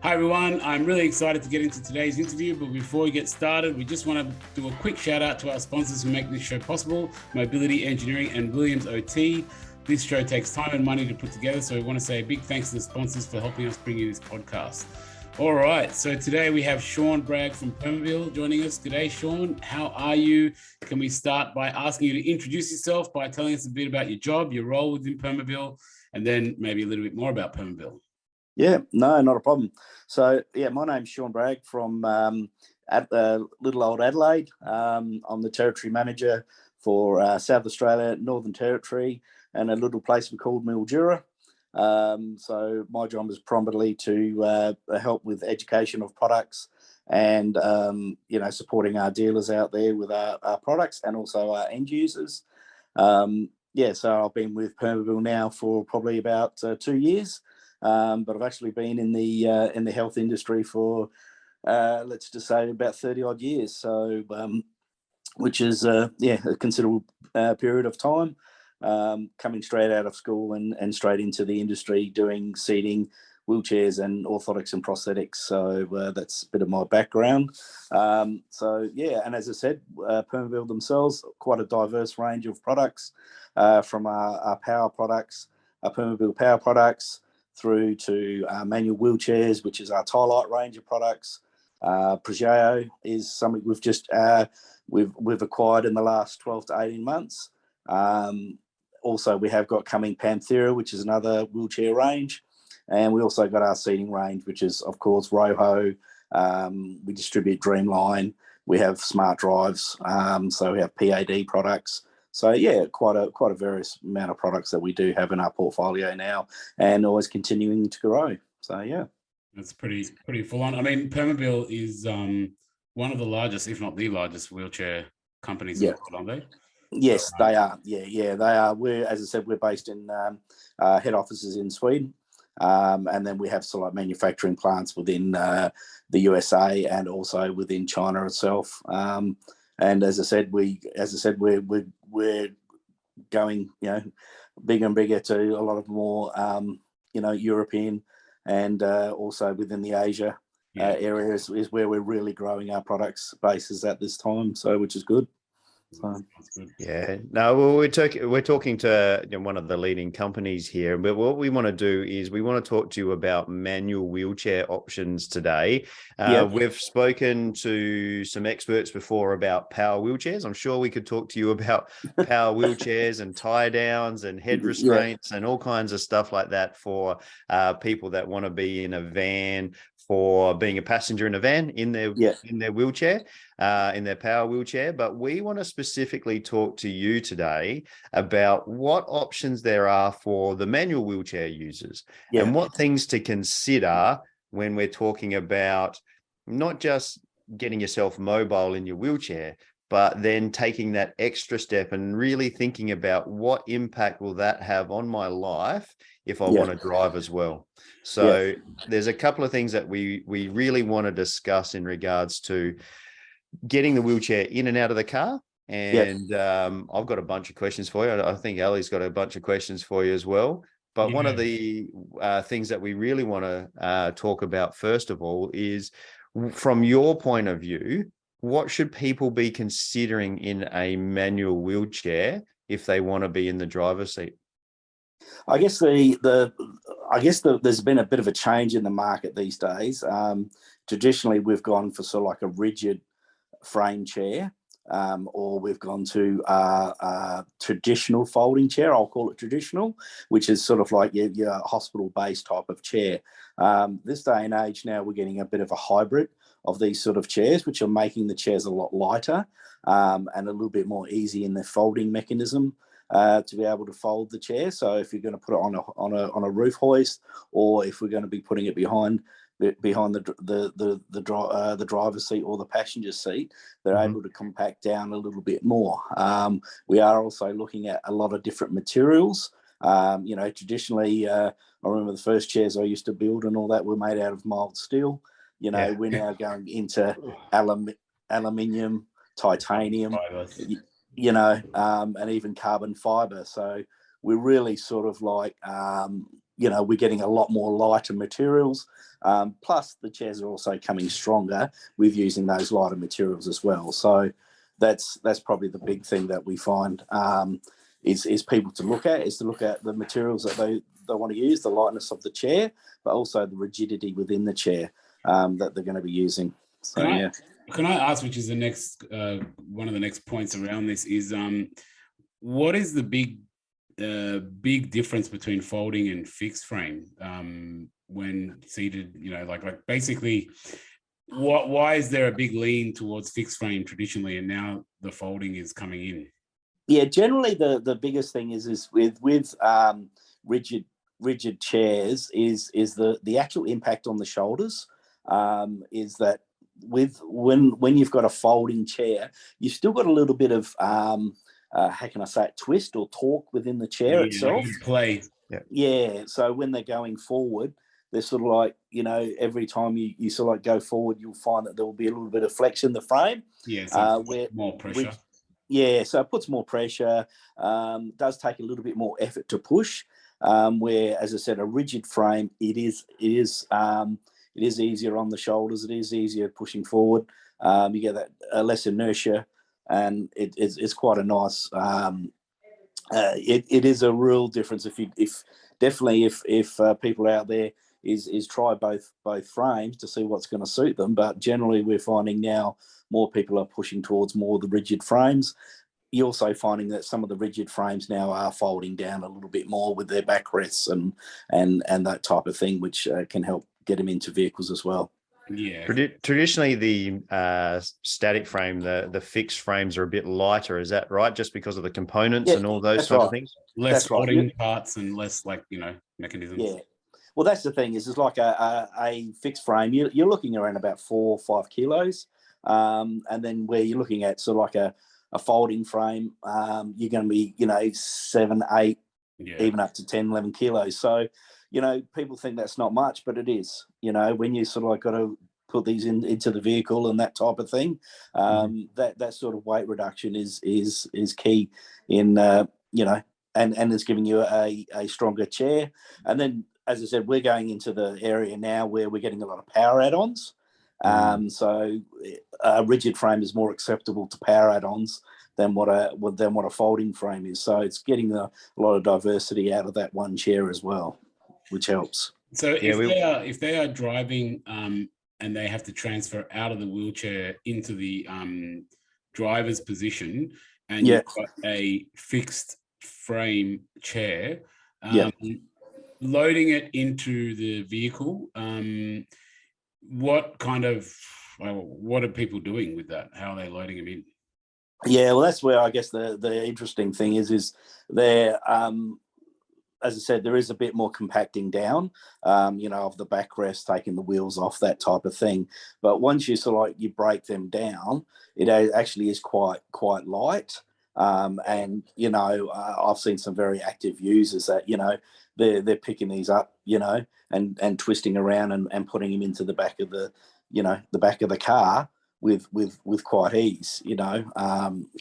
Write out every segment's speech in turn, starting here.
Hi everyone, I'm really excited to get into today's interview, but before we get started, we just want to do a quick shout out to our sponsors who make this show possible, Mobility Engineering and Williams OT. This show takes time and money to put together, so we want to say a big thanks to the sponsors for helping us bring you this podcast. All right, so today we have Sean Bragg from Permobil joining us. G'day, Sean. How are you? Can we start by asking you to introduce yourself by telling us a bit about your job, your role within Permobil, and then maybe a little bit more about Permobil? Yeah, no, not a problem. So, my name's Sean Bragg from little old Adelaide. I'm the territory manager for South Australia, Northern Territory, and a little place called Mildura. So my job is primarily to help with education of products and, supporting our dealers out there with our products and also our end users. So I've been with Permobil now for probably about 2 years. But I've actually been in the health industry for let's just say about 30 odd years. So, which is a considerable period of time. Coming straight out of school and straight into the industry, doing seating, wheelchairs, and orthotics and prosthetics. So that's a bit of my background. And as I said, Permobil themselves, quite a diverse range of products, from our power products, our Permobil power products, through to manual wheelchairs, which is our Tirelessly range of products. Pregeo is something we've just we've acquired in the last 12 to 18 months. Also, we have got coming Panthera, which is another wheelchair range, and we also got our seating range, which is of course Roho. We distribute Dreamline. We have smart drives, so we have PAD products. So quite a various amount of products that we do have in our portfolio now, and always continuing to grow. So that's pretty full on. I mean, Permobil is one of the largest, if not the largest, wheelchair companies in the world, aren't they? Yes, they are. Yeah, they are. As I said, we're based in head offices in Sweden, and then we have sort of like manufacturing plants within the USA and also within China itself. And as I said, we're going, bigger and bigger to a lot of more, European and also within the Asia areas is where we're really growing our products bases at this time. So, which is good. Yeah, no, well, we're talking to one of the leading companies here, but what we want to do is we want to talk to you about manual wheelchair options today. We've spoken to some experts before about power wheelchairs. I'm sure we could talk to you about power wheelchairs and tie downs and head restraints and all kinds of stuff like that for people that want to be in a van, for being a passenger in a van in their wheelchair, in their power wheelchair. But we want to specifically talk to you today about what options there are for the manual wheelchair users and what things to consider when we're talking about not just getting yourself mobile in your wheelchair, but then taking that extra step and really thinking about what impact will that have on my life if I want to drive as well. So there's a couple of things that we really want to discuss in regards to getting the wheelchair in and out of the car. And I've got a bunch of questions for you. I think Ali's got a bunch of questions for you as well. But one of the things that we really want to talk about, first of all, is from your point of view, what should people be considering in a manual wheelchair if they want to be in the driver's seat? I guess there's been a bit of a change in the market these days. Traditionally, we've gone for sort of like a rigid frame chair, or we've gone to a traditional folding chair. I'll call it traditional, which is sort of like your hospital-based type of chair. This day and age now, we're getting a bit of a hybrid of these sort of chairs, which are making the chairs a lot lighter and a little bit more easy in their folding mechanism. To be able to fold the chair. So if you're going to put it on a roof hoist, or if we're going to be putting it behind the driver's seat or the passenger seat, they're able to compact down a little bit more. We are also looking at a lot of different materials. Traditionally, I remember the first chairs I used to build and all that were made out of mild steel. We're now going into aluminium, titanium, and even carbon fiber. So we're really sort of like, we're getting a lot more lighter materials. Plus, the chairs are also coming stronger with using those lighter materials as well. So that's probably the big thing that we find is people to look at the materials that they want to use, the lightness of the chair, but also the rigidity within the chair that they're going to be using. So can I ask, which is the next one of the next points around this is what is the big difference between folding and fixed frame when seated? Like basically, why is there a big lean towards fixed frame traditionally, and now the folding is coming in? Yeah, generally the biggest thing is with rigid chairs is the actual impact on the shoulders. Is that when you've got a folding chair, you've still got a little bit of how can I say it, twist or torque within the chair itself. Play. Yeah. So when they're going forward, they're sort of like, every time you sort of like go forward, you'll find that there will be a little bit of flex in the frame. Yeah. So more pressure. So it puts more pressure. Does take a little bit more effort to push. Where, as I said, a rigid frame, it is easier on the shoulders. It is easier pushing forward. You get that less inertia, and it's quite a nice. It is a real difference. If people out there is try both frames to see what's going to suit them. But generally, we're finding now more people are pushing towards more of the rigid frames. You're also finding that some of the rigid frames now are folding down a little bit more with their backrests and that type of thing, which can help get them into vehicles as well. Yeah. Traditionally, the static frame, the fixed frames are a bit lighter. Is that right? Just because of the components and all those type of things? Less folding parts and less mechanisms. Yeah. Well, that's the thing is like a fixed frame, you're looking around about 4 or 5 kilos. And then where you're looking at sort of like a folding frame, you're going to be, 7, 8, even up to 10, 11 kilos. So, people think that's not much, but it is, when you sort of like got to put these into the vehicle and that type of thing, that sort of weight reduction is key in, and it's giving you a stronger chair. And then, as I said, we're going into the area now where we're getting a lot of power add-ons. So a rigid frame is more acceptable to power add-ons than what a folding frame is. So it's getting a lot of diversity out of that one chair as well, which helps. So if they are driving and they have to transfer out of the wheelchair into the driver's position, and you've got a fixed frame chair, loading it into the vehicle, what are people doing with that? How are they loading them in? Yeah, well, that's where I guess the interesting thing is there. As I said, there is a bit more compacting down, of the backrest, taking the wheels off, that type of thing. But once you sort of like you break them down, it actually is quite light. And I've seen some very active users that they're picking these up, and twisting around and putting them into the back of the back of the car with quite ease,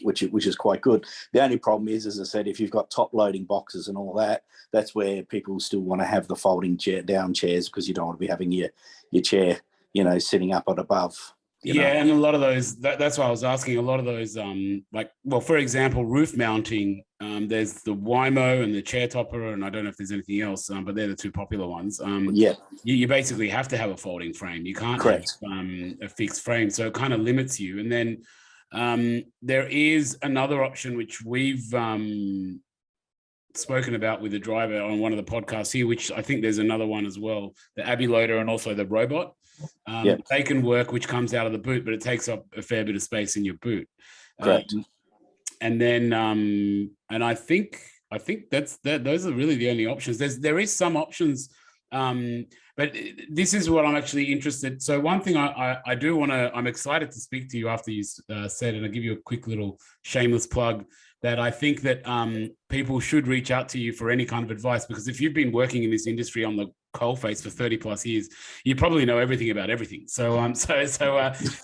which is quite good. The only problem is, as I said, if you've got top loading boxes and all that, that's where people still want to have the folding down chairs, because you don't want to be having your chair, sitting up at above. And a lot of those, that's why I was asking, a lot of those, for example, roof mounting, there's the Waymo and the chair topper, and I don't know if there's anything else, but they're the two popular ones. You basically have to have a folding frame. You can't have a fixed frame, so it kind of limits you. And then there is another option which we've spoken about with the driver on one of the podcasts here, which I think there's another one as well, the Abbey Loader and also the robot. They can work, which comes out of the boot, but it takes up a fair bit of space in your boot. Correct. And then, and I think those are really the only options. There is some options, but this is what I'm actually interested. So one thing I do want to, I'm excited to speak to you after you said, and I'll give you a quick little shameless plug, that I think that people should reach out to you for any kind of advice, because if you've been working in this industry on coalface for 30 plus years, you probably know everything about everything. So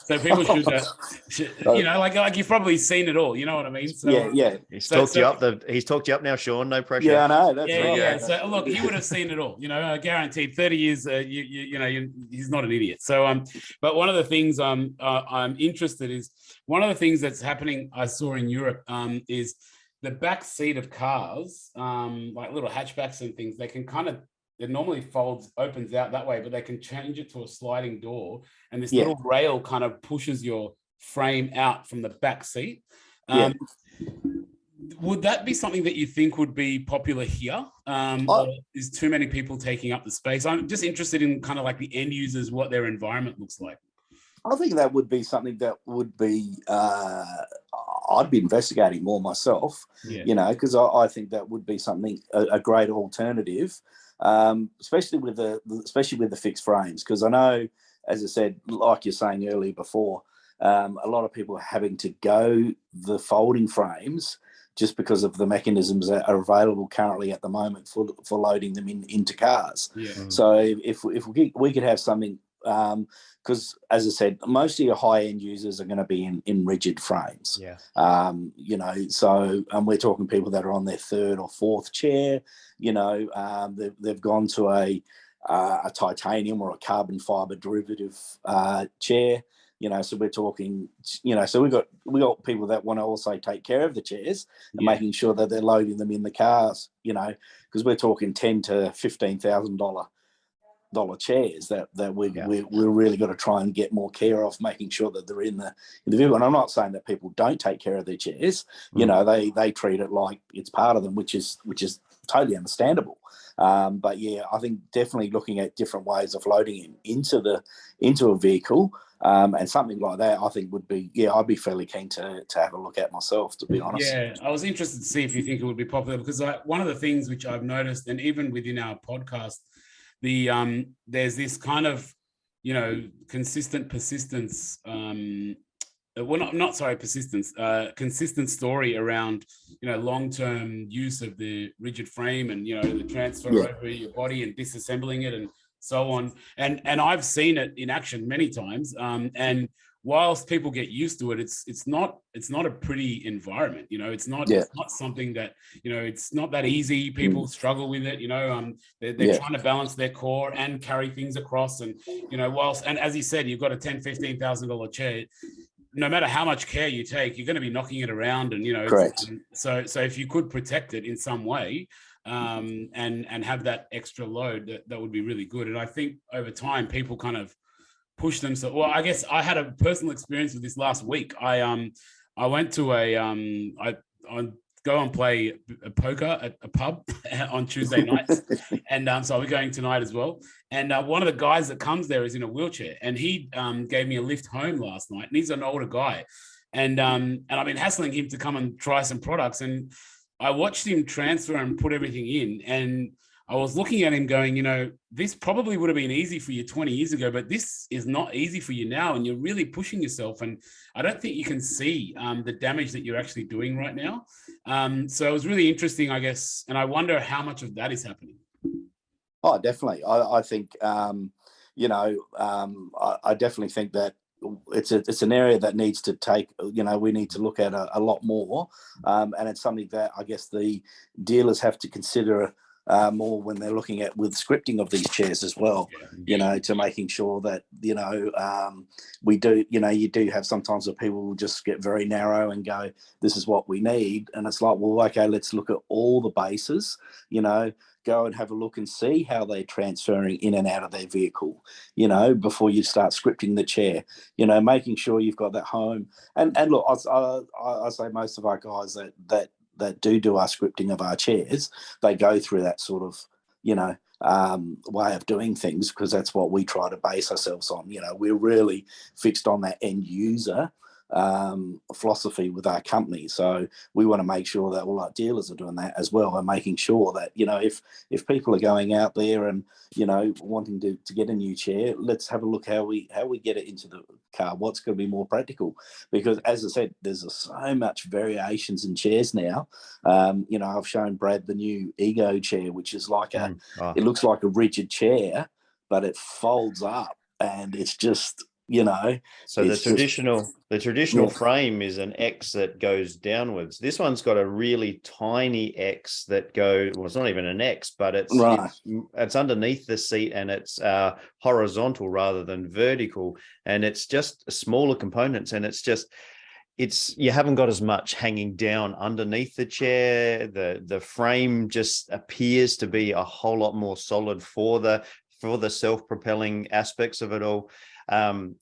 people should like you've probably seen it all. You know what I mean? So yeah. He's talked you up. He's talked you up now, Sean. No pressure. Yeah, I know. That's yeah, right. yeah. So look, he would have seen it all. Guaranteed. 30 years. He's not an idiot. So but one of the things I'm interested is one of the things that's happening. I saw in Europe is the back seat of cars, like little hatchbacks and things. They can it normally opens out that way, but they can change it to a sliding door, and this little rail kind of pushes your frame out from the back seat. Would that be something that you think would be popular here? Or is too many people taking up the space? I'm just interested in kind of like the end users, what their environment looks like. I think that would be something that would be, I'd be investigating more myself, because I think that would be something, a great alternative, especially with the fixed frames. Because I know, as I said, like you're saying earlier before, a lot of people are having to go the folding frames just because of the mechanisms that are available currently at the moment for loading them into cars. Yeah. So if we could have something, because as I said, most of your high-end users are going to be in rigid frames. Yeah. So we're talking people that are on their third or fourth chair. They've gone to a titanium or a carbon fiber derivative chair. So we're talking, so we got people that want to also take care of the chairs and making sure that they're loading them in the cars, because we're talking $10,000 to $15,000 chairs that we're really got to try and get more care of, making sure that they're in the vehicle. And I'm not saying that people don't take care of their chairs. They treat it like it's part of them, which is totally understandable. But yeah, I think definitely looking at different ways of loading him into a vehicle. And something like that, I think would be, I'd be fairly keen to have a look at myself, to be honest. Yeah, I was interested to see if you think it would be popular, because one of the things which I've noticed, and even within our podcast, there's this kind of, consistent persistence, consistent story around, long-term use of the rigid frame and, the transfer over your body and disassembling it and so on. And I've seen it in action many times. And whilst people get used to it, it's not a pretty environment. It's not something that, it's not that easy. People struggle with it. They're trying to balance their core and carry things across. And, and as you said, you've got a $10,000, $15,000 chair. No matter how much care you take, you're going to be knocking it around. And, correct. So if you could protect it in some way, and have that extra load, that would be really good. And I think over time people kind of push themselves. Well, I guess I had a personal experience with this last week. I went to I go and play poker at a pub on Tuesday nights, and so we're going tonight as well. And one of the guys that comes there is in a wheelchair, and he gave me a lift home last night. And he's an older guy, and I've been hassling him to come and try some products. And I watched him transfer and put everything in, and I was looking at him going, this probably would have been easy for you 20 years ago, but this is not easy for you now, and you're really pushing yourself. And I don't think you can see the damage that you're actually doing right now. So it was really interesting, I guess, and I wonder how much of that is happening. Oh, definitely. I think, I definitely think that it's an area that needs to take, we need to look at a lot more, and it's something that I guess the dealers have to consider more when they're looking at with scripting of these chairs as well, to making sure that we do, you do have sometimes where people will just get very narrow and go, this is what we need, and it's like, well, okay, let's look at all the bases, go and have a look and see how they're transferring in and out of their vehicle, before you start scripting the chair, making sure you've got that home. And look, I say most of our guys that do our scripting of our chairs, they go through that sort of, way of doing things, because that's what we try to base ourselves on. We're really fixed on that end user philosophy with our company. So we want to make sure that all our dealers are doing that as well, and making sure that, if people are going out there and, wanting to get a new chair, let's have a look how we get it into car? What's going to be more practical? Because as I said, there's so much variations in chairs now. I've shown Brad the new Ego chair, which is like it looks like a rigid chair, but it folds up, and it's just, So the traditional frame is an X that goes downwards. This one's got a really tiny X that goes, well, it's not even an X, but it's underneath the seat, and it's horizontal rather than vertical, and it's just smaller components, and you haven't got as much hanging down underneath the chair. The frame just appears to be a whole lot more solid for the self-propelling aspects of it all. I'm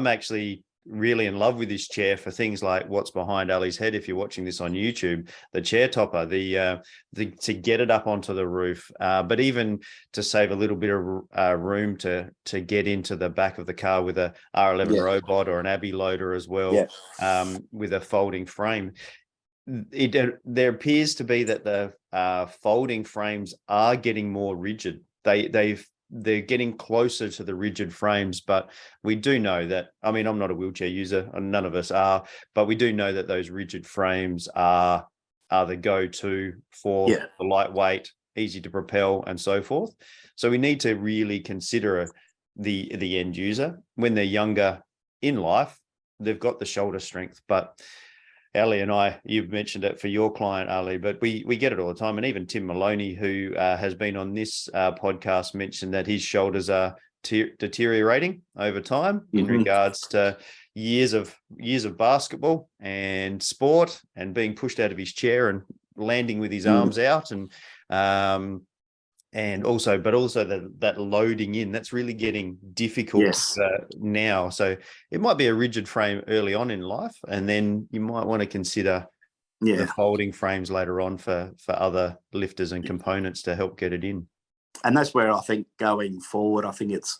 actually really in love with this chair for things like what's behind Ali's head. If you're watching this on YouTube, the chair topper, to get it up onto the roof, but even to save a little bit of room to get into the back of the car with a R11 robot or an Abbey loader as well, with a folding frame. There appears to be that the folding frames are getting more rigid. They're getting closer to the rigid frames, but we do know that, I mean, I'm not a wheelchair user, and none of us are, but we do know that those rigid frames are the go-to for the lightweight, easy to propel, and so forth. So we need to really consider the end user. When they're younger in life, they've got the shoulder strength, but Ali and I, you've mentioned it for your client, Ali, but we get it all the time. And even Tim Maloney, who has been on this podcast, mentioned that his shoulders are deteriorating over time in regards to years of basketball and sport, and being pushed out of his chair and landing with his arms out, and also that loading in, that's really getting difficult now. So it might be a rigid frame early on in life, and then you might want to consider the folding frames later on for other lifters and components to help get it in. And that's where I think going forward, I think it's,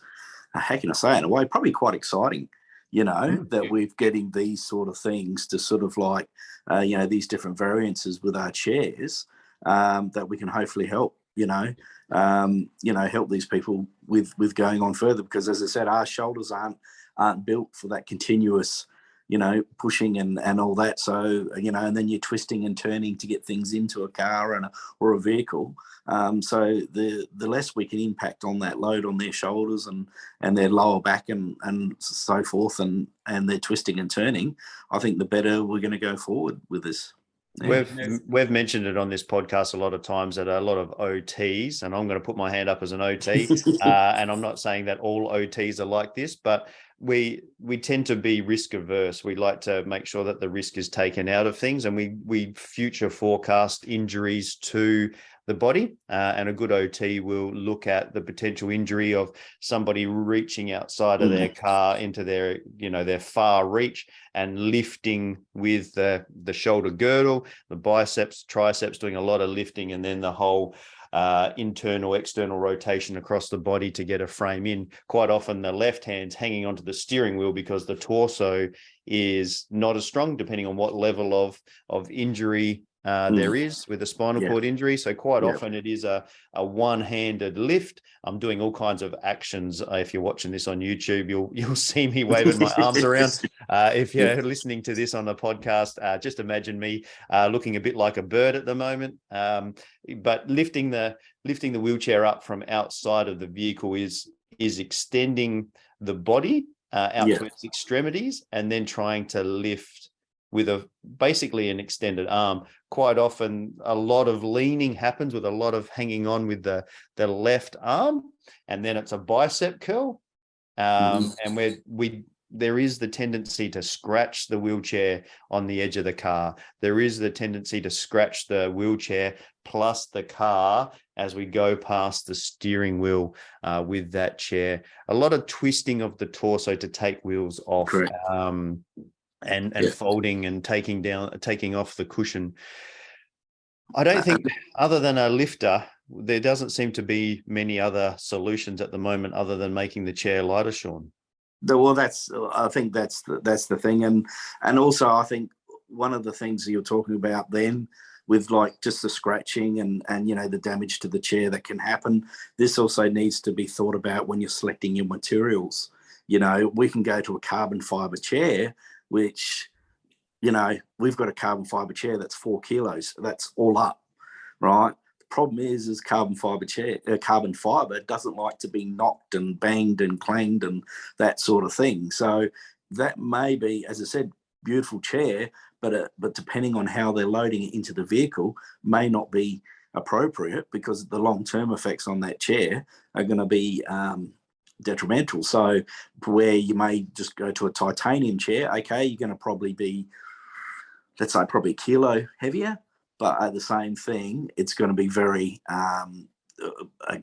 how can I say it, in a way, probably quite exciting, that we're getting these sort of things to sort of like, these different variances with our chairs, that we can hopefully help, help these people with going on further. Because as I said, our shoulders aren't built for that continuous, pushing and all that. So, and then you're twisting and turning to get things into a car or a vehicle. So the less we can impact on that load on their shoulders and their lower back and so forth, and their twisting and turning, I think the better we're going to go forward with this. Yeah. We've mentioned it on this podcast a lot of times that a lot of OTs, and I'm going to put my hand up as an OT, and I'm not saying that all OTs are like this, but we tend to be risk averse. We like to make sure that the risk is taken out of things, and we future forecast injuries to the body, and a good OT will look at the potential injury of somebody reaching outside of their car into their far reach and lifting with the shoulder girdle, the biceps, triceps, doing a lot of lifting, and then the whole internal, external rotation across the body to get a frame in. Quite often the left hand's hanging onto the steering wheel because the torso is not as strong, depending on what level of injury there is with a spinal cord injury. So quite often it is a one-handed lift. I'm doing all kinds of actions. If you're watching this on YouTube, you'll see me waving my arms around. If you're listening to this on the podcast, just imagine me looking a bit like a bird at the moment. But lifting the wheelchair up from outside of the vehicle is extending the body out to its extremities, and then trying to lift with basically an extended arm. Quite often a lot of leaning happens with a lot of hanging on with the left arm, and then it's a bicep curl, and there is the tendency to scratch the wheelchair on the edge of the car. There is the tendency to scratch the wheelchair plus the car as we go past the steering wheel with that chair. A lot of twisting of the torso to take wheels off. And folding and taking off the cushion. I don't think, other than a lifter, there doesn't seem to be many other solutions at the moment other than making the chair lighter, Sean. Well, I think that's the thing, and also I think one of the things that you're talking about then, with like just the scratching and the damage to the chair that can happen, this also needs to be thought about when you're selecting your materials. we can go to a carbon fiber chair, which, we've got a carbon fiber chair that's 4 kilos. That's all up, right? The problem is carbon fiber doesn't like to be knocked and banged and clanged and that sort of thing. So that may be, as I said, beautiful chair, but depending on how they're loading it into the vehicle, may not be appropriate, because the long-term effects on that chair are going to be detrimental. So where you may just go to a titanium chair, okay, you're going to probably be, let's say, probably a kilo heavier, but at the same thing, it's going to be very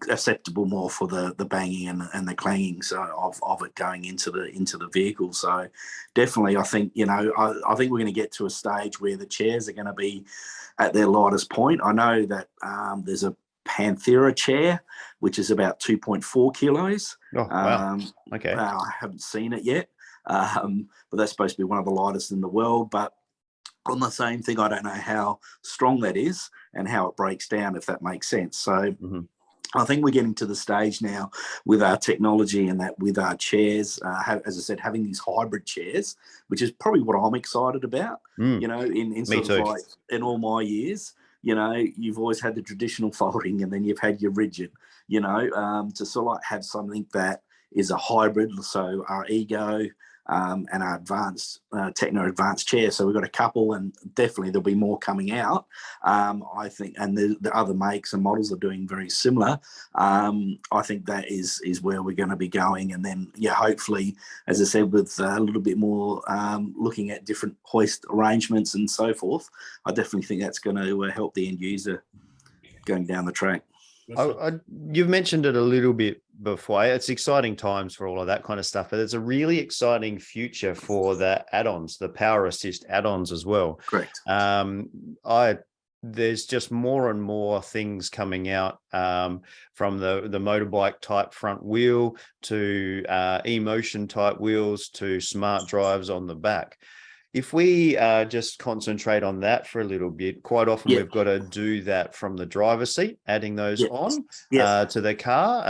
acceptable more for the banging and the clanging of it going into the vehicle. So definitely, I think I think we're going to get to a stage where the chairs are going to be at their lightest point. I know that there's a Panthera chair which is about 2.4 kilos. Oh, wow. Okay. I haven't seen it yet, but that's supposed to be one of the lightest in the world. But on the same thing, I don't know how strong that is and how it breaks down, if that makes sense. So I think we're getting to the stage now with our technology and that with our chairs, as I said, having these hybrid chairs, which is probably what I'm excited about. In sort of like in all my years, you've always had the traditional folding, and then you've had your rigid, to sort of like have something that is a hybrid. So our Ego and our advanced Techno advanced chair. So we've got a couple, and definitely there'll be more coming out. I think, and the other makes and models are doing very similar. I think that is where we're going to be going. And then, hopefully, as I said, with a little bit more looking at different hoist arrangements and so forth, I definitely think that's going to help the end user going down the track. You've mentioned it a little bit before. It's exciting times for all of that kind of stuff, but it's a really exciting future for the add-ons, the power assist add-ons as well. Correct. There's just more and more things coming out, from the motorbike type front wheel to e-motion type wheels to smart drives on the back. If we just concentrate on that for a little bit, quite often we've got to do that from the driver's seat, adding those on to the car.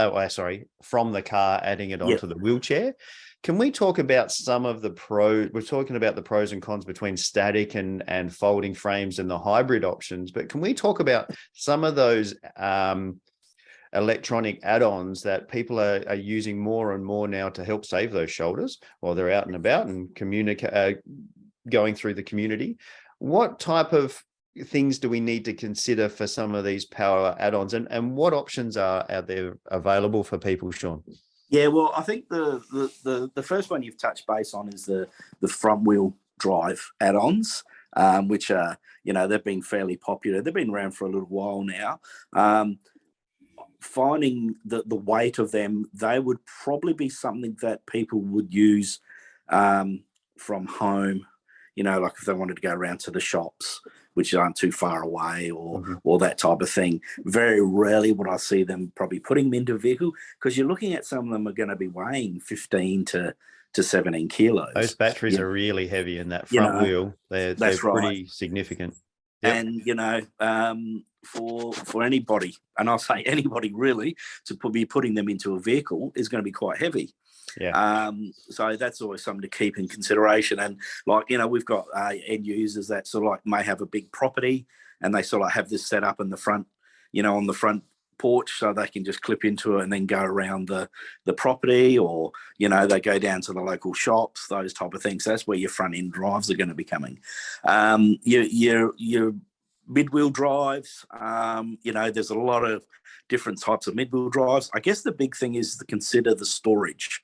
From the car, adding it onto the wheelchair. Can we talk about some of the pros? We're talking about the pros and cons between static and folding frames and the hybrid options, but can we talk about some of those electronic add-ons that people are using more and more now to help save those shoulders while they're out and about and communicate? Going through the community, what type of things do we need to consider for some of these power add-ons, and what options are there available for people, Sean? Yeah, well, I think the first one you've touched base on is the front wheel drive add-ons, which are, they've been fairly popular. They've been around for a little while now. Finding the weight of them, they would probably be something that people would use from home. Like if they wanted to go around to the shops, which aren't too far away, or that type of thing. Very rarely would I see them probably putting them into a vehicle, because you're looking at some of them are going to be weighing 15 to 17 kilos. Those batteries are really heavy in that front wheel. They're pretty significant. Yep. And, for anybody, and I'll say anybody really, to be putting them into a vehicle is going to be quite heavy. Yeah. So that's always something to keep in consideration. And we've got end users that sort of like may have a big property, and they sort of have this set up in the front, on the front porch, so they can just clip into it and then go around the property, or they go down to the local shops, those type of things. So that's where your front end drives are going to be coming. Your mid-wheel drives, there's a lot of different types of mid-wheel drives. I guess the big thing is to consider the storage.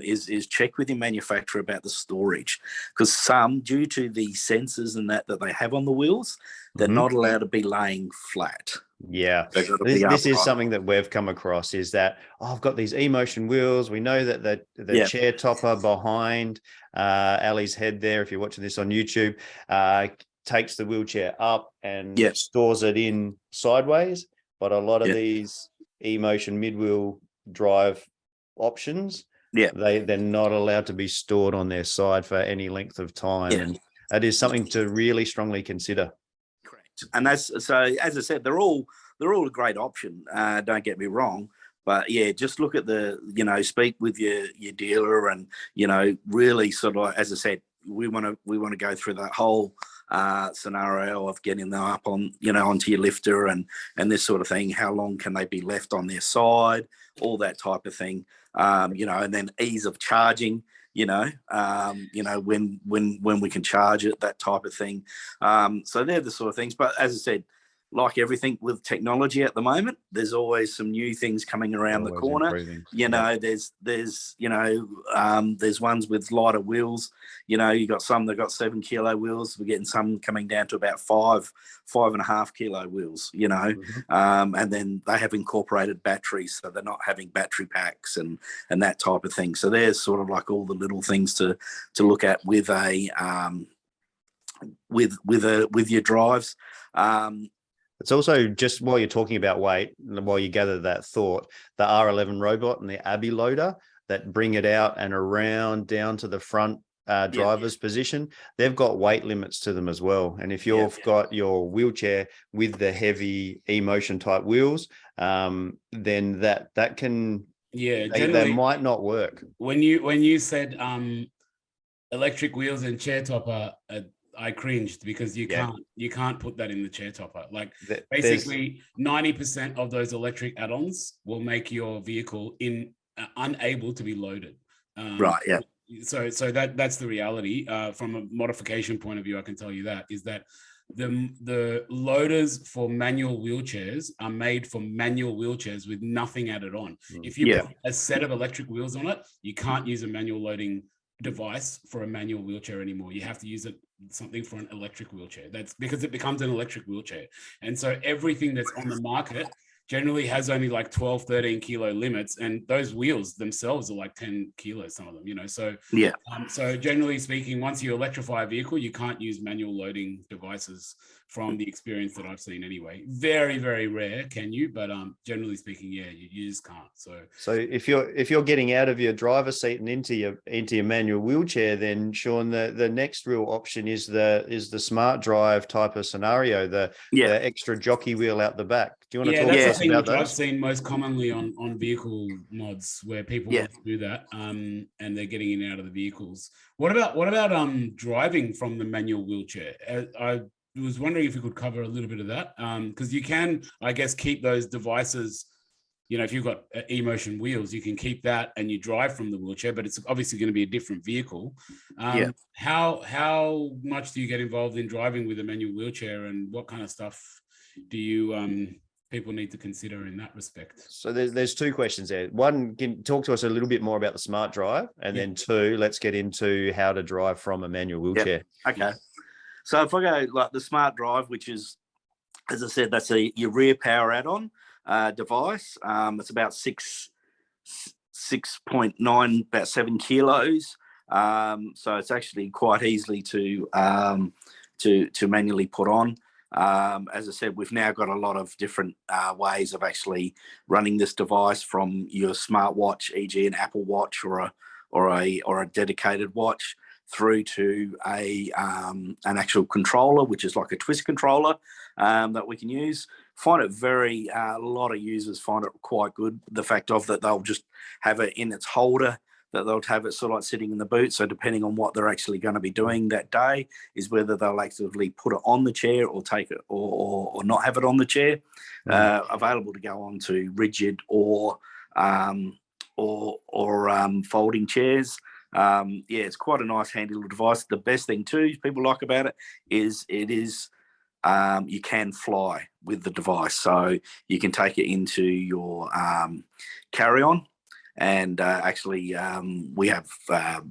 Is check with your manufacturer about the storage, because some, due to the sensors and that they have on the wheels, they're not allowed to be laying flat. Yeah, this is something that we've come across, is that I've got these e-motion wheels. We know that the chair topper behind Ali's head there, if you're watching this on YouTube, takes the wheelchair up and stores it in sideways. But a lot of these e-motion mid-wheel drive options, they're not allowed to be stored on their side for any length of time. And that is something to really strongly consider. Correct. And as I said, they're all a great option. Don't get me wrong, But yeah, just look at the, speak with your dealer, and really sort of, as I said, we want to go through that whole scenario of getting them up on, onto your lifter and this sort of thing. How long can they be left on their side? All that type of thing. And then ease of charging. When we can charge it, that type of thing. So they're the sort of things. But as I said, like everything with technology at the moment, there's always some new things coming around the corner. There's ones with lighter wheels. You got some that got 7 kilo wheels. We're getting some coming down to about 5.5 kilo wheels. And then they have incorporated batteries, so they're not having battery packs and that type of thing. So there's sort of like all the little things to look at with with your drives. It's also, just while you're talking about weight, while you gather that thought, the R11 robot and the Abbey loader that bring it out and around down to the front driver's position, they've got weight limits to them as well. And if you've got your wheelchair with the heavy e-motion type wheels, then that can, they might not work. When you said electric wheels and chair topper, I cringed, because you can't put that in the chair topper. Like, basically 90% of those electric add-ons will make your vehicle unable to be loaded. Right. Yeah. So that's the reality. From a modification point of view, I can tell you that is that the loaders for manual wheelchairs are made for manual wheelchairs with nothing added on. If you put a set of electric wheels on it, you can't use a manual loading device for a manual wheelchair anymore. You have to use something for an electric wheelchair. That's because it becomes an electric wheelchair. And so everything that's on the market generally has only like 12, 13 kilo limits, and those wheels themselves are like 10 kilos, some of them, so so generally speaking, once you electrify a vehicle, you can't use manual loading devices, from the experience that I've seen anyway. Very, very rare can you, but generally speaking, you just can't. So if you're getting out of your driver's seat and into your manual wheelchair, then Sean, the next real option is the smart drive type of scenario, the extra jockey wheel out the back. Do you want to talk to us about that? I've seen most commonly on vehicle mods, where people do that, and they're getting in and out of the vehicles. What about driving from the manual wheelchair? I was wondering if you could cover a little bit of that, because you can, I guess, keep those devices. If you've got e-motion wheels, you can keep that and you drive from the wheelchair, but it's obviously going to be a different vehicle. How much do you get involved in driving with a manual wheelchair, and what kind of stuff do you people need to consider in that respect? So there's two questions there. One, can talk to us a little bit more about the smart drive, and then two, let's get into how to drive from a manual wheelchair. Okay. So if I go like the smart drive, which is, as I said, that's your rear power add-on device. It's about 6.9, about 7 kilos. So it's actually quite easily to manually put on. As I said, we've now got a lot of different ways of actually running this device, from your smartwatch, e.g. an Apple Watch or a dedicated watch, through to an actual controller, which is like a twist controller that we can use. Find it a lot of users find it quite good. The fact of that they'll just have it in its holder, that they'll have it sort of like sitting in the boot. So depending on what they're actually going to be doing that day is whether they'll actively put it on the chair or take it or not have it on the chair. Available to go on to rigid or folding chairs. It's quite a nice handy little device. The best thing too people like about it is you can fly with the device, so you can take it into your carry-on, and actually we have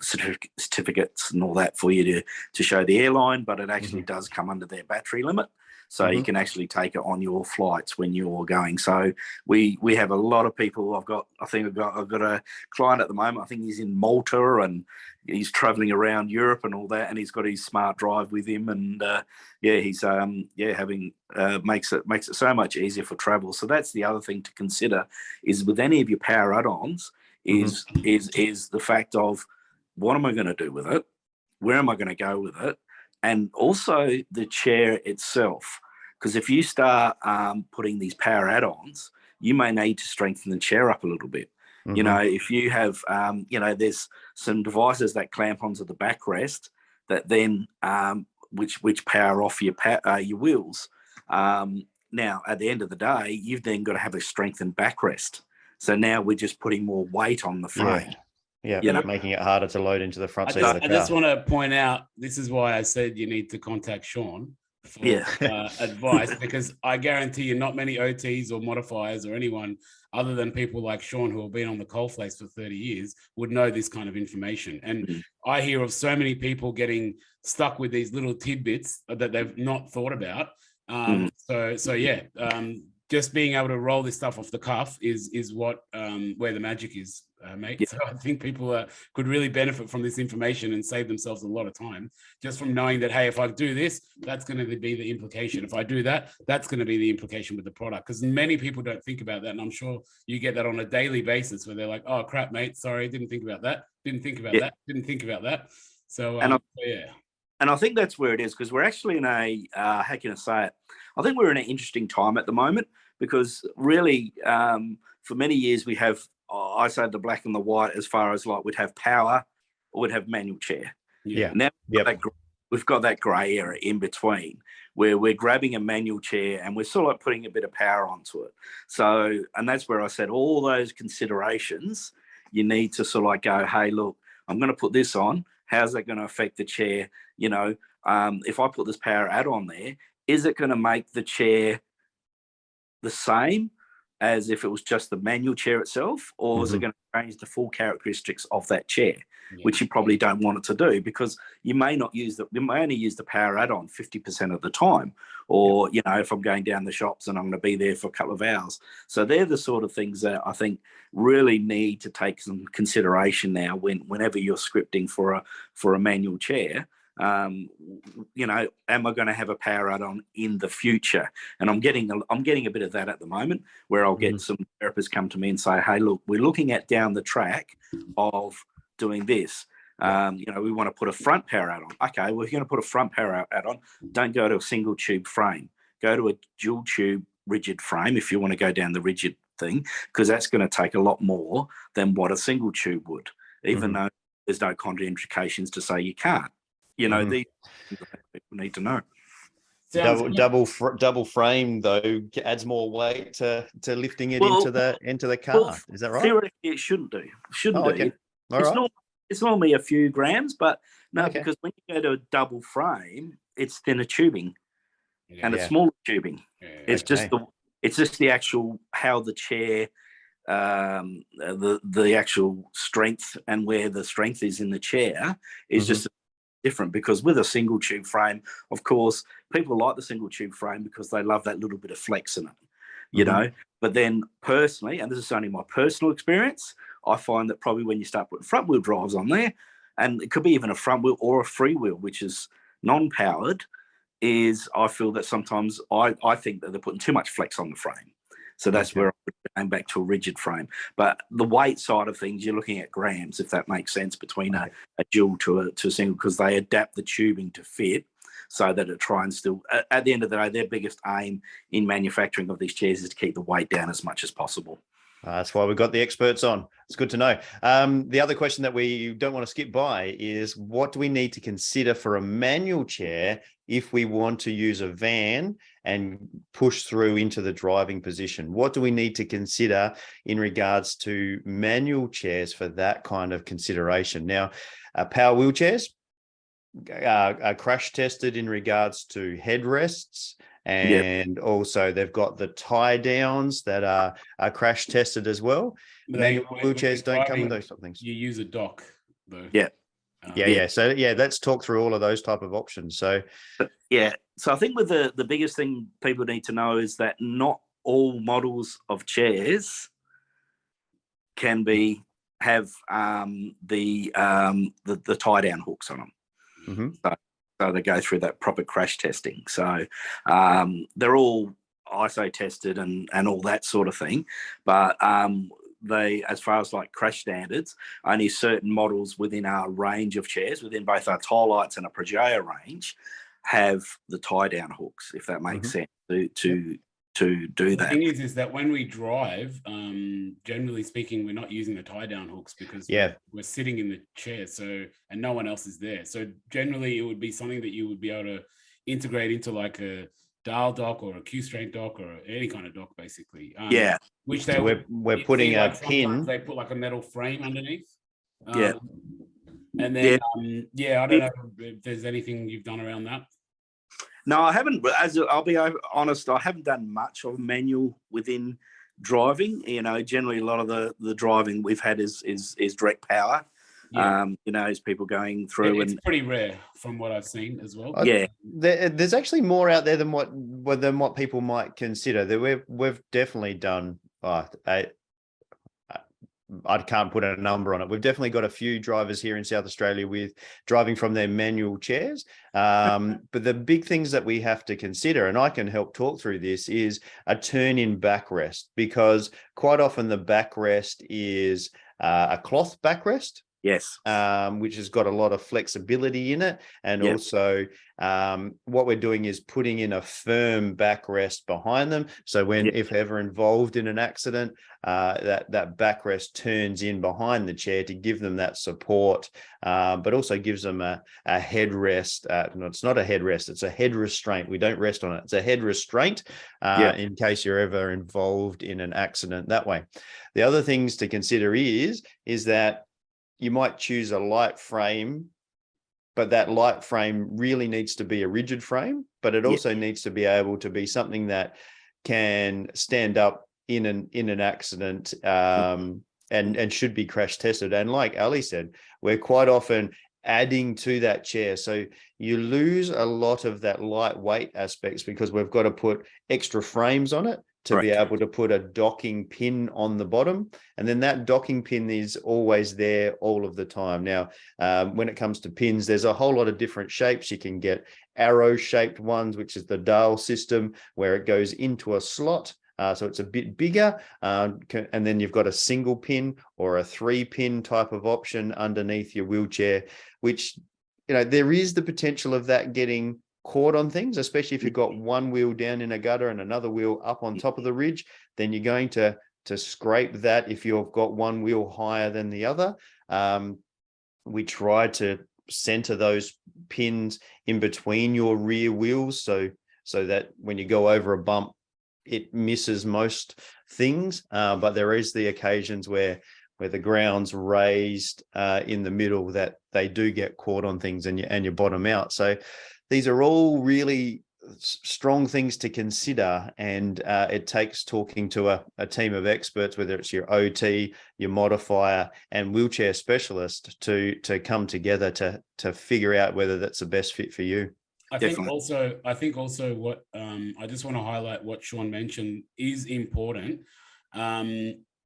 certificates and all that for you to show the airline, but it actually does come under their battery limit. So you can actually take it on your flights when you're going. So we have a lot of people. I've got a client at the moment. I think he's in Malta and he's traveling around Europe and all that, and he's got his smart drive with him. And he's having makes it so much easier for travel. So that's the other thing to consider is with any of your power add-ons is the fact of what am I going to do with it? Where am I going to go with it? And also the chair itself. Because if you start putting these power add-ons, you may need to strengthen the chair up a little bit. Mm-hmm. You know, if you have, you know, there's some devices that clamp onto the backrest that then, which power off your wheels. Now, at the end of the day, you've then got to have a strengthened backrest. So now we're just putting more weight on the frame. Yeah, you know? making it harder to load into the front seat of the car. I just want to point out, this is why I said you need to contact Sean for advice, because I guarantee you not many OTs or modifiers or anyone other than people like Sean who have been on the coalface for 30 years would know this kind of information. And I hear of so many people getting stuck with these little tidbits that they've not thought about. Just being able to roll this stuff off the cuff is what where the magic is, mate. Yeah. So I think people could really benefit from this information and save themselves a lot of time just from knowing that, hey, if I do this, that's going to be the implication. If I do that, that's going to be the implication with the product. Because many people don't think about that, and I'm sure you get that on a daily basis where they're like, "Oh crap, mate, sorry, didn't think about that. Didn't think about that. Didn't think about that." So And I think that's where it is, because we're actually in a, how can I say it? I think we're in an interesting time at the moment, because really for many years we have, I say the black and the white, as far as like we'd have power or we'd have manual chair. Yeah. Now we've got that grey area in between where we're grabbing a manual chair and we're sort of like putting a bit of power onto it. So, and that's where I said all those considerations, you need to sort of like go, hey, look, I'm going to put this on. How's that going to affect the chair? You know, if I put this power add-on there, is it going to make the chair the same as if it was just the manual chair itself, or is it going to change the full characteristics of that chair, which you probably don't want it to do, because you may not use you may only use the power add-on 50% of the time, or you know, if I'm going down the shops and I'm going to be there for a couple of hours. So they're the sort of things that I think really need to take some consideration now whenever you're scripting for a manual chair. You know, am I going to have a power add-on in the future? And I'm getting a bit of that at the moment, where I'll get some therapists come to me and say, hey, look, we're looking at down the track of doing this. You know, we want to put a front power add-on. Okay, well, if you're going to put a front power add-on, don't go to a single tube frame. Go to a dual tube rigid frame if you want to go down the rigid thing, because that's going to take a lot more than what a single tube would, even though there's no contraindications to say you can't. You know, these things that people need to know. Double frame though adds more weight to lifting it into the car. Well, is that right? Theoretically, it shouldn't do. Okay. It's normally a few grams, but no, because when you go to a double frame, it's thinner tubing and it's smaller tubing. It's just the actual how the chair, the actual strength and where the strength is in the chair is just different, because with a single tube frame, of course, people like the single tube frame because they love that little bit of flex in it, you know. But then personally, and this is only my personal experience, I find that probably when you start putting front wheel drives on there, and it could be even a front wheel or a free wheel, which is non-powered, is I feel that sometimes I think that they're putting too much flex on the frame. So that's where I would go back to a rigid frame. But the weight side of things, you're looking at grams, if that makes sense, between a dual to a single, because they adapt the tubing to fit so that it try and still, at the end of the day, their biggest aim in manufacturing of these chairs is to keep the weight down as much as possible. That's why we've got the experts on. It's good to know. The other question that we don't want to skip by is, what do we need to consider for a manual chair if we want to use a van and push through into the driving position? What do we need to consider in regards to manual chairs for that kind of consideration? Now, power wheelchairs are crash tested in regards to headrests, and also they've got the tie downs that are crash tested as well. Manual wheelchairs don't come with those sort of things. You use a dock though. So let's talk through all of those type of options. So I think with the biggest thing people need to know is that not all models of chairs can have the tie down hooks on them. So they go through that proper crash testing. So they're all ISO tested and all that sort of thing. But they, as far as like crash standards, only certain models within our range of chairs, within both our Tirelights and a Progeo range, have the tie down hooks, if that makes sense, to to do The that. thing is that when we drive, generally speaking, we're not using the tie down hooks because we're sitting in the chair, and no one else is there. So generally, it would be something that you would be able to integrate into like a dial dock or a Q-strain dock or any kind of dock, basically. Which we're putting a pin. They put like a metal frame underneath. Yeah. And then I don't know if there's anything you've done around that. No, I haven't. I'll be honest, I haven't done much of manual within driving. Generally a lot of the driving we've had is direct power. As people going through. It's pretty rare from what I've seen as well. There's actually more out there than what people might consider. That we've definitely done. I can't put a number on it. We've definitely got a few drivers here in South Australia with driving from their manual chairs. But the big things that we have to consider, and I can help talk through this, is a turn-in backrest, because quite often the backrest is a cloth backrest. Yes. Which has got a lot of flexibility in it. And also what we're doing is putting in a firm backrest behind them. So if ever involved in an accident, that backrest turns in behind the chair to give them that support, but also gives them a headrest. No, it's not a headrest, it's a head restraint. We don't rest on it. It's a head restraint in case you're ever involved in an accident that way. The other things to consider is that you might choose a light frame, but that light frame really needs to be a rigid frame, but it also needs to be able to be something that can stand up in an accident and should be crash tested. And like Ali said, we're quite often adding to that chair. So you lose a lot of that lightweight aspects because we've got to put extra frames on it to be able to put a docking pin on the bottom. And then that docking pin is always there all of the time. Now, when it comes to pins, there's a whole lot of different shapes. You can get arrow-shaped ones, which is the dial system, where it goes into a slot. So it's a bit bigger. And then you've got a single pin or a 3-pin type of option underneath your wheelchair, which, there is the potential of that getting caught on things, especially if you've got one wheel down in a gutter and another wheel up on top of the ridge. Then you're going to scrape that if you've got one wheel higher than the other. We try to center those pins in between your rear wheels so that when you go over a bump, it misses most things. But there is the occasions where the ground's raised in the middle that they do get caught on things and you bottom out. So these are all really strong things to consider, and it takes talking to a team of experts, whether it's your OT, your modifier, and wheelchair specialist, to come together to figure out whether that's the best fit for you. I think also what I just want to highlight what Sean mentioned is important.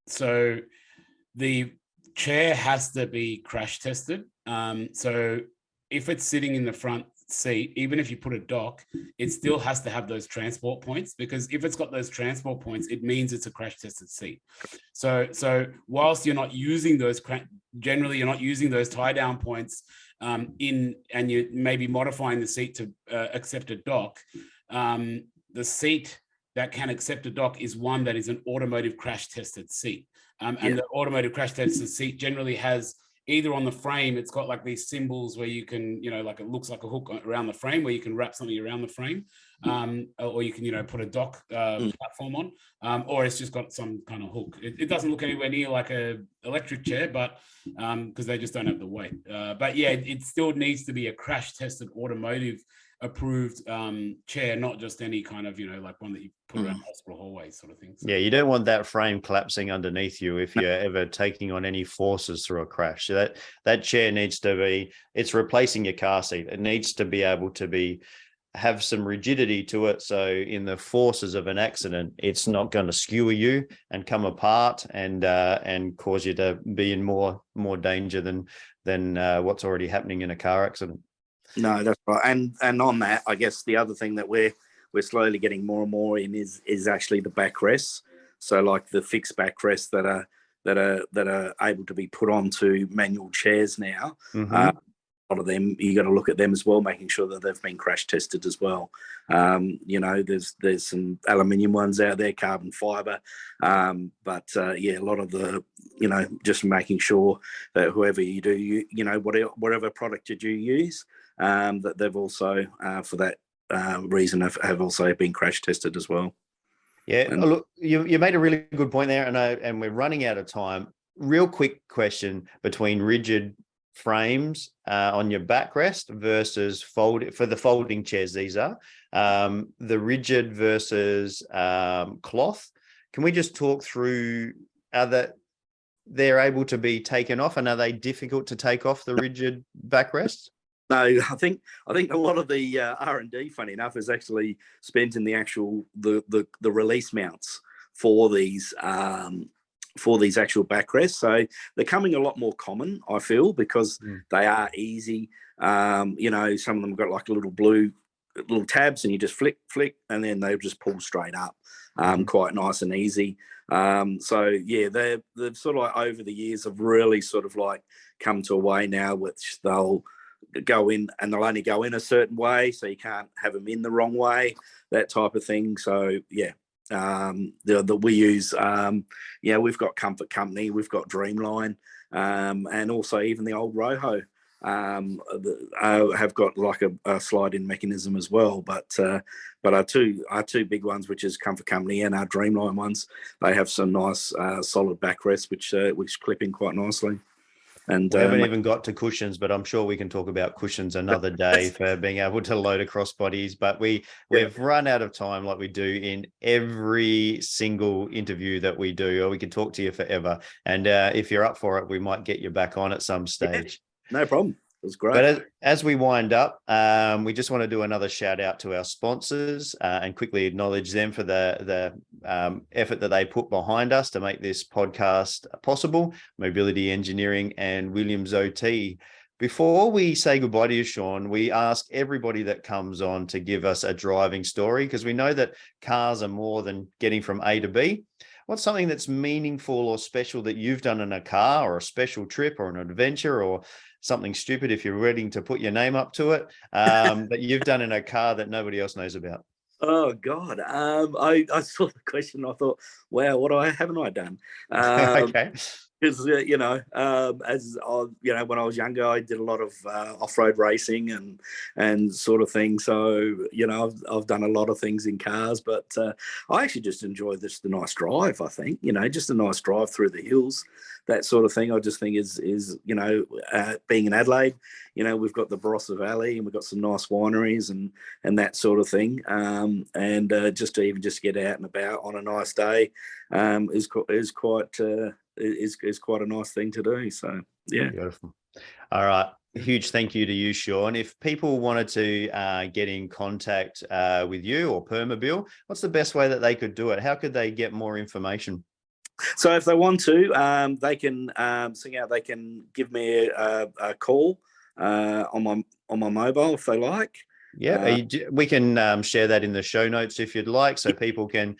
So the chair has to be crash tested. So if it's sitting in the front seat, even if you put a dock, it still has to have those transport points, because if it's got those transport points, it means it's a crash tested seat. So whilst you're not using those, generally you're not using those tie down points and you may be modifying the seat to accept a dock, the seat that can accept a dock is one that is an automotive crash tested seat. And the automotive crash tested seat generally has, either on the frame, it's got like these symbols where you can, like it looks like a hook around the frame where you can wrap something around the frame, or you can, put a dock platform on, or it's just got some kind of hook. It doesn't look anywhere near like a electric chair, but because they just don't have the weight. But yeah, it still needs to be a crash tested automotive approved chair, not just any kind of, like one that you put around hospital hallways sort of thing. So. Yeah, you don't want that frame collapsing underneath you if you're ever taking on any forces through a crash. So that chair needs to be, it's replacing your car seat. It needs to be able to have some rigidity to it. So in the forces of an accident, it's not going to skewer you and come apart and cause you to be in more danger than what's already happening in a car accident. No, that's right. And on that, I guess the other thing that we're slowly getting more and more in is actually the backrests. So like the fixed backrests that are able to be put onto manual chairs now. lot of them, you got to look at them as well, making sure that they've been crash tested as well. There's some aluminium ones out there, carbon fiber, but a lot of the, just making sure that whoever you do, whatever product you do use, that they've also, for that reason, have also been crash tested as well. Yeah, look, you made a really good point there, and we're running out of time. Real quick question between rigid frames on your backrest versus for the folding chairs. These are the rigid versus cloth. Can we just talk through they're able to be taken off, and are they difficult to take off the rigid backrests? No, I think a lot of the R&D, funny enough, is actually spent in the actual the release mounts for these actual backrests. So they're coming a lot more common, I feel, because they are easy. Some of them got like little tabs, and you just flick, and then they just pull straight up, quite nice and easy. They've sort of like over the years have really sort of like come to a way now which they'll go in, and they'll only go in a certain way, so you can't have them in the wrong way, that type of thing. So we use we've got Comfort Company, we've got Dreamline, and also even the old Roho have got like a slide-in mechanism as well. But our two big ones, which is Comfort Company and our Dreamline ones, they have some nice solid backrests which clip in quite nicely. And we haven't even got to cushions, but I'm sure we can talk about cushions another day for being able to load across bodies. But we've run out of time, like we do in every single interview that we do, or we could talk to you forever. And if you're up for it, we might get you back on at some stage. No problem. It was great. But as we wind up, we just want to do another shout out to our sponsors and quickly acknowledge them for the effort that they put behind us to make this podcast possible. Mobility Engineering and Williams OT. Before we say goodbye to you, Sean, we ask everybody that comes on to give us a driving story, because we know that cars are more than getting from A to B. What's something that's meaningful or special that you've done in a car, or a special trip, or an adventure, or something stupid if you're willing to put your name up to it, that you've done in a car that nobody else knows about? Oh God, I saw the question. I thought, wow, haven't I done? Okay. Because when I was younger, I did a lot of off-road racing and sort of thing. So I've done a lot of things in cars, but I actually just enjoy the nice drive. I think just a nice drive through the hills, that sort of thing. I just think is being in Adelaide, we've got the Barossa Valley, and we've got some nice wineries and that sort of thing. And just to even just get out and about on a nice day is quite a nice thing to do. So yeah. Beautiful. All right. Huge thank you to you, Sean. If people wanted to get in contact with you or Permobil, what's the best way that they could do it? How could they get more information? So if they want to, they can they can give me a call on my mobile if they like. Yeah, we can share that in the show notes if you'd like, so people can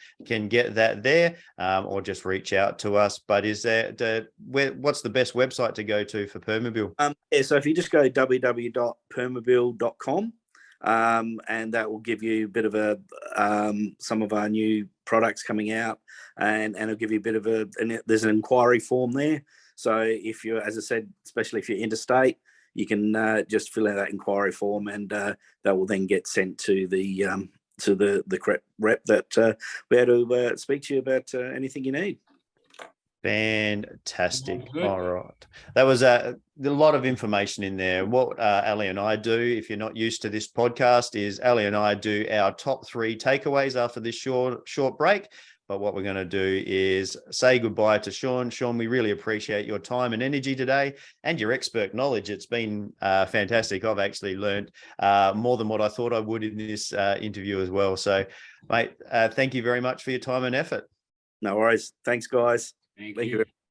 get that there, or just reach out to us. But what's the best website to go to for Permobil? So if you just go www.permobil.com, and that will give you a bit of some of our new products coming out, and it'll give you a bit of there's an inquiry form there. So if you're, as I said, especially if you're interstate, you can just fill out that inquiry form, and that will then get sent to the correct rep that we're to speak to you about anything you need. Fantastic. All right. That was a lot of information in there. What Ali and I do, if you're not used to this podcast, is Ali and I do our top 3 takeaways after this short break. But what we're going to do is say goodbye to Sean. Sean, we really appreciate your time and energy today, and your expert knowledge. It's been fantastic. I've actually learned more than what I thought I would in this interview as well. So, mate, thank you very much for your time and effort. No worries. Thanks, guys. Thank you.